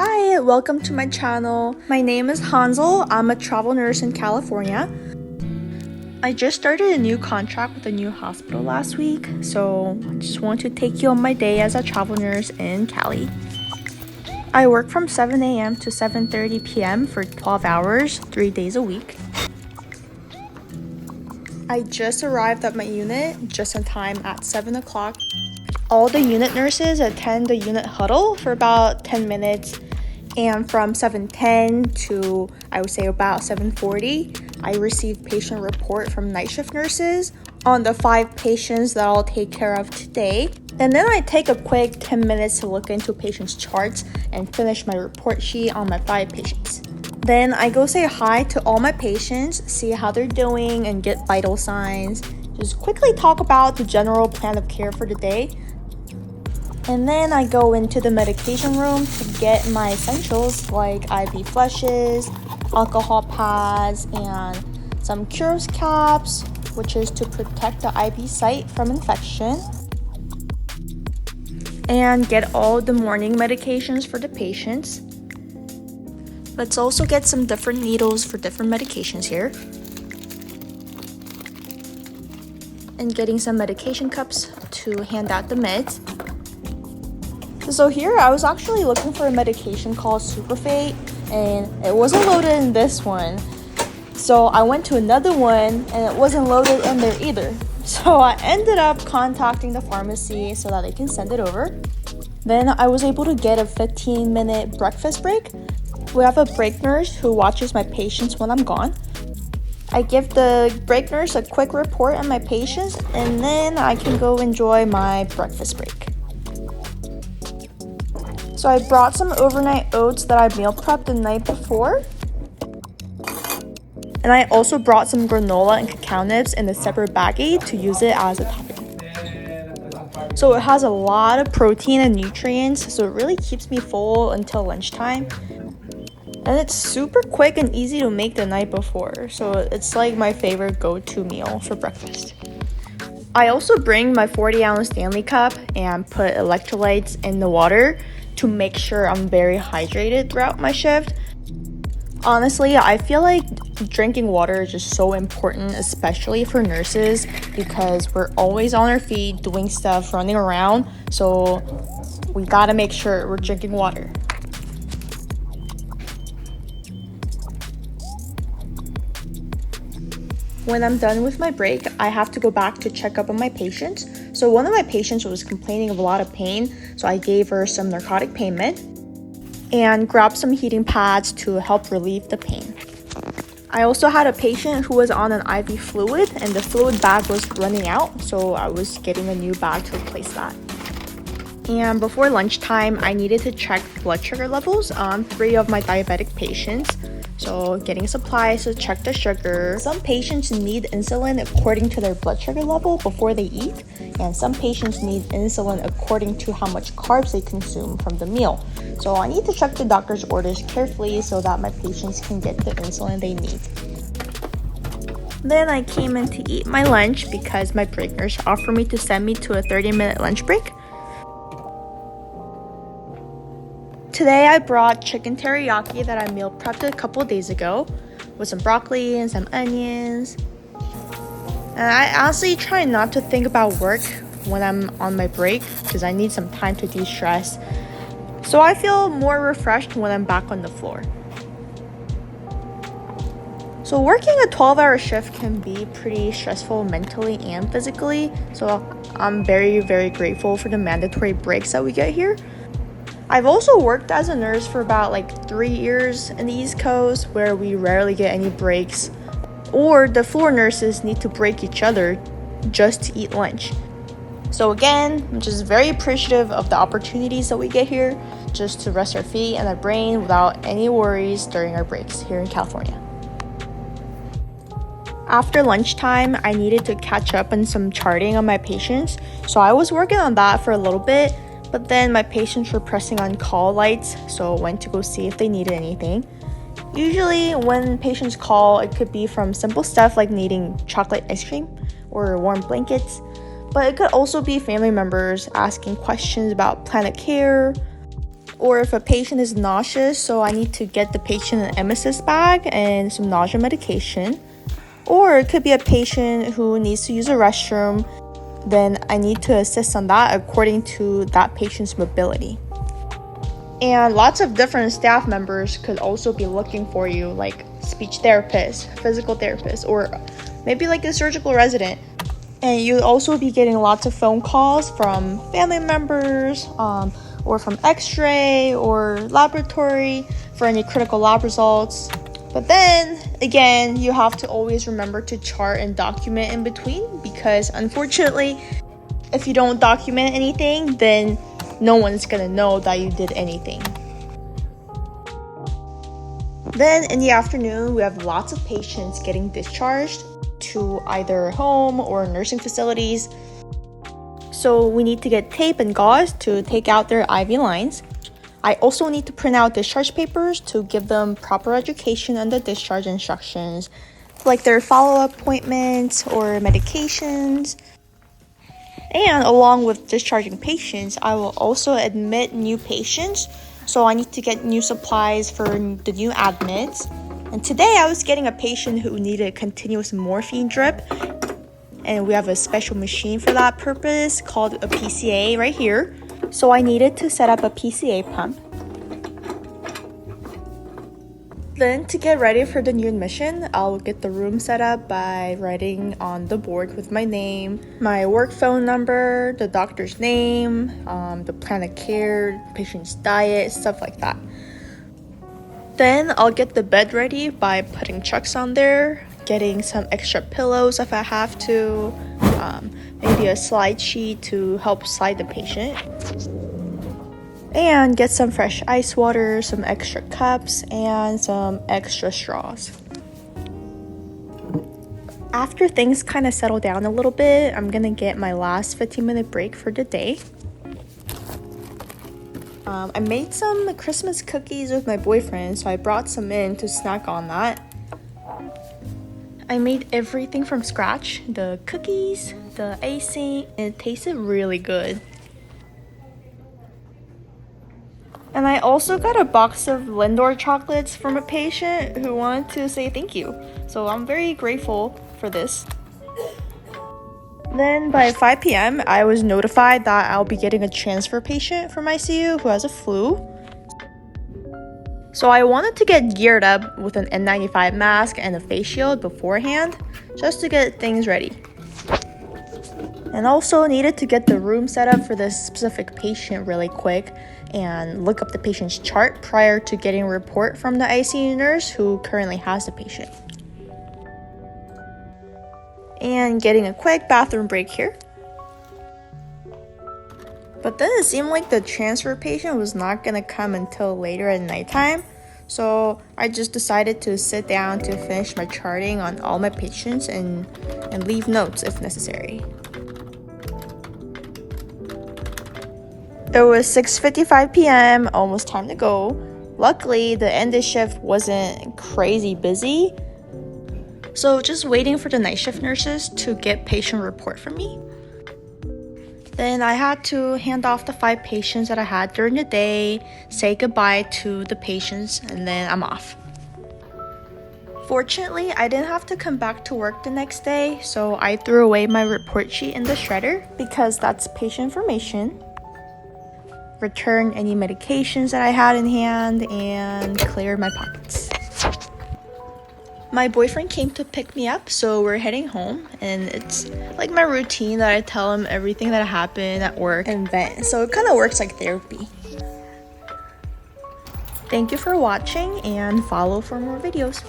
Hi, welcome to my channel. My name is Hansel. I'm a travel nurse in California. I just started a new contract with a new hospital last week, so I just want to take you on my day as a travel nurse in Cali. I work from 7 a.m. to 7:30 p.m. for 12 hours, 3 days a week. I just arrived at my unit just in time at 7 o'clock. All the unit nurses attend the unit huddle for about 10 minutes, and from 7:10 to I would say about 7:40, I receive patient report from night shift nurses on the 5 patients that I'll take care of today. And then I take a quick 10 minutes to look into patients' charts and finish my report sheet on my 5 patients. Then I go say hi to all my patients, see how they're doing, and get vital signs. Just quickly talk about the general plan of care for the day. And then I go into the medication room to get my essentials like IV flushes, alcohol pads, and some Curos caps, which is to protect the IV site from infection. And get all the morning medications for the patients. Let's also get some different needles for different medications here. And getting some medication cups to hand out the meds. So here I was actually looking for a medication called Sucrafate, and it wasn't loaded in this one. So I went to another one and it wasn't loaded in there either. So I ended up contacting the pharmacy so that they can send it over. Then I was able to get a 15-minute breakfast break. We have a break nurse who watches my patients when I'm gone. I give the break nurse a quick report on my patients, and then I can go enjoy my breakfast break. So I brought some overnight oats that I meal prepped the night before. And I also brought some granola and cacao nibs in a separate baggie to use it as a topping. So it has a lot of protein and nutrients, so it really keeps me full until lunchtime. And it's super quick and easy to make the night before, so it's like my favorite go-to meal for breakfast. I also bring my 40-ounce Stanley cup and put electrolytes in the water to make sure I'm very hydrated throughout my shift. Honestly, I feel like drinking water is just so important, especially for nurses, because we're always on our feet doing stuff, running around, so we gotta make sure we're drinking water. When I'm done with my break, I have to go back to check up on my patients. So one of my patients was complaining of a lot of pain, so I gave her some narcotic pain med and grabbed some heating pads to help relieve the pain. I also had a patient who was on an IV fluid and the fluid bag was running out, so I was getting a new bag to replace that. And before lunchtime, I needed to check blood sugar levels on 3 of my diabetic patients. So getting supplies to check the sugar. Some patients need insulin according to their blood sugar level before they eat, and some patients need insulin according to how much carbs they consume from the meal. So I need to check the doctor's orders carefully so that my patients can get the insulin they need. Then I came in to eat my lunch because my break nurse offered me to send me to a 30-minute lunch break. Today I brought chicken teriyaki that I meal prepped a couple days ago with some broccoli and some onions. And I honestly try not to think about work when I'm on my break because I need some time to de-stress. So I feel more refreshed when I'm back on the floor. So working a 12-hour shift can be pretty stressful mentally and physically. So I'm very, very grateful for the mandatory breaks that we get here. I've also worked as a nurse for about 3 years in the East Coast where we rarely get any breaks, or the floor nurses need to break each other just to eat lunch. So again, I'm just very appreciative of the opportunities that we get here just to rest our feet and our brain without any worries during our breaks here in California. After lunchtime, I needed to catch up on some charting on my patients, so I was working on that for a little bit. But then my patients were pressing on call lights, so I went to go see if they needed anything. Usually when patients call, it could be from simple stuff like needing chocolate ice cream or warm blankets, but it could also be family members asking questions about plan of care Or if a patient is nauseous, so I need to get the patient an emesis bag and some nausea medication. Or it could be a patient who needs to use a restroom, then I need to assist on that according to that patient's mobility. And lots of different staff members could also be looking for you, like speech therapist, physical therapist, or maybe like a surgical resident. And you'll also be getting lots of phone calls from family members, or from x-ray or laboratory for any critical lab results. But then again, you have to always remember to chart and document in between, because unfortunately, if you don't document anything, then no one's gonna know that you did anything. Then in the afternoon, we have lots of patients getting discharged to either home or nursing facilities. So we need to get tape and gauze to take out their IV lines. I also need to print out discharge papers to give them proper education on the discharge instructions, like their follow-up appointments or medications. And along with discharging patients, I will also admit new patients. So I need to get new supplies for the new admits. And today I was getting a patient who needed a continuous morphine drip. And we have a special machine for that purpose called a PCA right here. So I needed to set up a PCA pump. Then to get ready for the new admission, I'll get the room set up by writing on the board with my name, my work phone number, the doctor's name, the plan of care, patient's diet, stuff like that. Then I'll get the bed ready by putting chucks on there, getting some extra pillows if I have to, maybe a slide sheet to help slide the patient. And get some fresh ice water, some extra cups, and some extra straws. After things kind of settle down a little bit, I'm gonna get my last 15-minute break for the day. I made some Christmas cookies with my boyfriend, so I brought some in to snack on that. I made everything from scratch, the cookies, the icing, and it tasted really good. And I also got a box of Lindor chocolates from a patient who wanted to say thank you. So I'm very grateful for this. Then by 5 p.m., I was notified that I'll be getting a transfer patient from ICU who has a flu. So I wanted to get geared up with an N95 mask and a face shield beforehand, just to get things ready. And also needed to get the room set up for this specific patient really quick and look up the patient's chart prior to getting a report from the ICU nurse who currently has the patient. And getting a quick bathroom break here. But then it seemed like the transfer patient was not gonna come until later at nighttime. So I just decided to sit down to finish my charting on all my patients and leave notes if necessary. It was 6:55 p.m., almost time to go. Luckily, the end of shift wasn't crazy busy. So just waiting for the night shift nurses to get patient report from me. Then I had to hand off the 5 patients that I had during the day, say goodbye to the patients, and then I'm off. Fortunately, I didn't have to come back to work the next day, so I threw away my report sheet in the shredder because that's patient information. Return any medications that I had in hand, and clear my pockets. My boyfriend came to pick me up, so we're heading home, and it's like my routine that I tell him everything that happened at work and vent, so it kind of works like therapy. Thank you for watching, and follow for more videos.